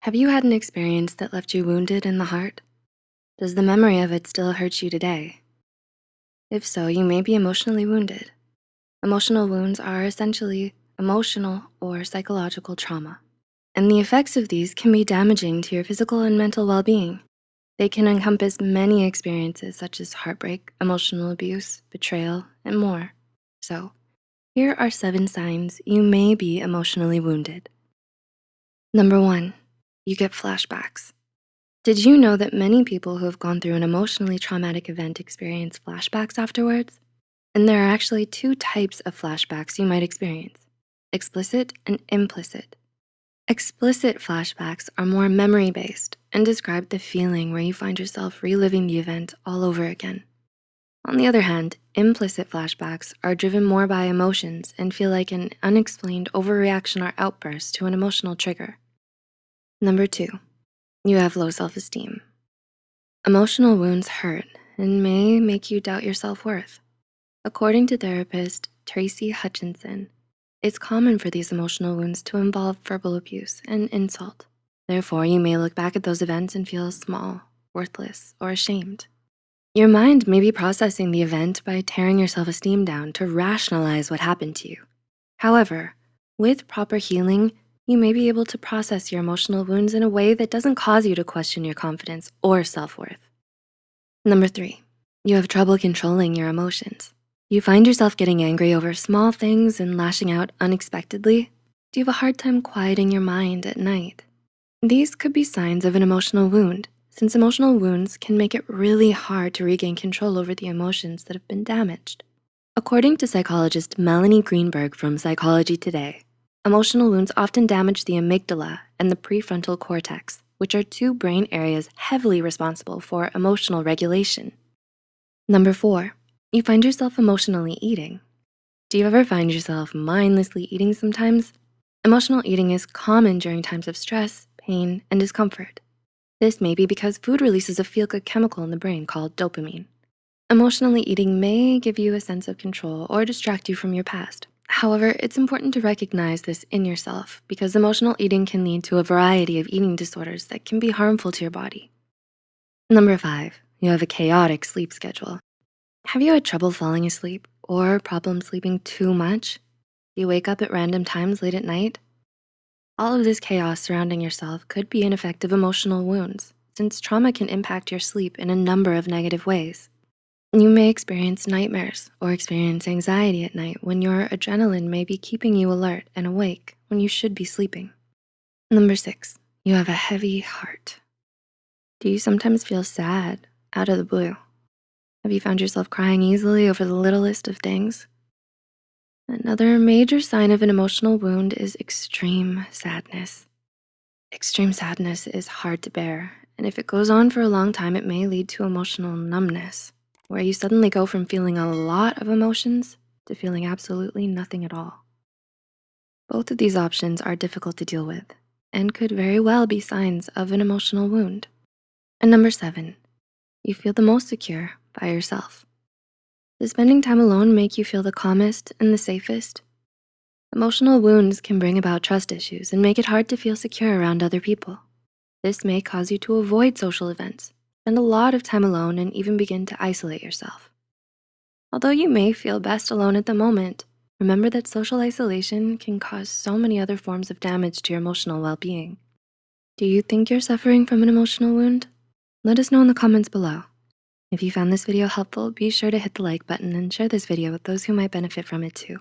Have you had an experience that left you wounded in the heart? Does the memory of it still hurt you today? If so, you may be emotionally wounded. Emotional wounds are essentially emotional or psychological trauma, and the effects of these can be damaging to your physical and mental well-being. They can encompass many experiences such as heartbreak, emotional abuse, betrayal, and more. So, here are 7 signs you may be emotionally wounded. Number 1, you get flashbacks. Did you know that many people who have gone through an emotionally traumatic event experience flashbacks afterwards? And there are actually 2 types of flashbacks you might experience: explicit and implicit. Explicit flashbacks are more memory-based and describe the feeling where you find yourself reliving the event all over again. On the other hand, implicit flashbacks are driven more by emotions and feel like an unexplained overreaction or outburst to an emotional trigger. Number 2, you have low self-esteem. Emotional wounds hurt and may make you doubt your self-worth. According to therapist Tracy Hutchinson, it's common for these emotional wounds to involve verbal abuse and insult. Therefore, you may look back at those events and feel small, worthless, or ashamed. Your mind may be processing the event by tearing your self-esteem down to rationalize what happened to you. However, with proper healing, you may be able to process your emotional wounds in a way that doesn't cause you to question your confidence or self-worth. Number 3, you have trouble controlling your emotions. You find yourself getting angry over small things and lashing out unexpectedly? Do you have a hard time quieting your mind at night? These could be signs of an emotional wound, since emotional wounds can make it really hard to regain control over the emotions that have been damaged. According to psychologist Melanie Greenberg from Psychology Today, emotional wounds often damage the amygdala and the prefrontal cortex, which are 2 brain areas heavily responsible for emotional regulation. Number 4, you find yourself emotionally eating. Do you ever find yourself mindlessly eating sometimes? Emotional eating is common during times of stress, pain, and discomfort. This may be because food releases a feel-good chemical in the brain called dopamine. Emotionally eating may give you a sense of control or distract you from your past. However, it's important to recognize this in yourself because emotional eating can lead to a variety of eating disorders that can be harmful to your body. Number 5, you have a chaotic sleep schedule. Have you had trouble falling asleep or problems sleeping too much? Do you wake up at random times late at night? All of this chaos surrounding yourself could be an effect of emotional wounds, since trauma can impact your sleep in a number of negative ways. You may experience nightmares or experience anxiety at night when your adrenaline may be keeping you alert and awake when you should be sleeping. Number 6, you have a heavy heart. Do you sometimes feel sad out of the blue? Have you found yourself crying easily over the littlest of things? Another major sign of an emotional wound is extreme sadness. Extreme sadness is hard to bear, and if it goes on for a long time, it may lead to emotional numbness, where you suddenly go from feeling a lot of emotions to feeling absolutely nothing at all. Both of these options are difficult to deal with and could very well be signs of an emotional wound. And number 7, you feel the most secure by yourself. Does spending time alone make you feel the calmest and the safest? Emotional wounds can bring about trust issues and make it hard to feel secure around other people. This may cause you to avoid social events, spend a lot of time alone, and even begin to isolate yourself. Although you may feel best alone at the moment, remember that social isolation can cause so many other forms of damage to your emotional well-being. Do you think you're suffering from an emotional wound? Let us know in the comments below. If you found this video helpful, be sure to hit the like button and share this video with those who might benefit from it too.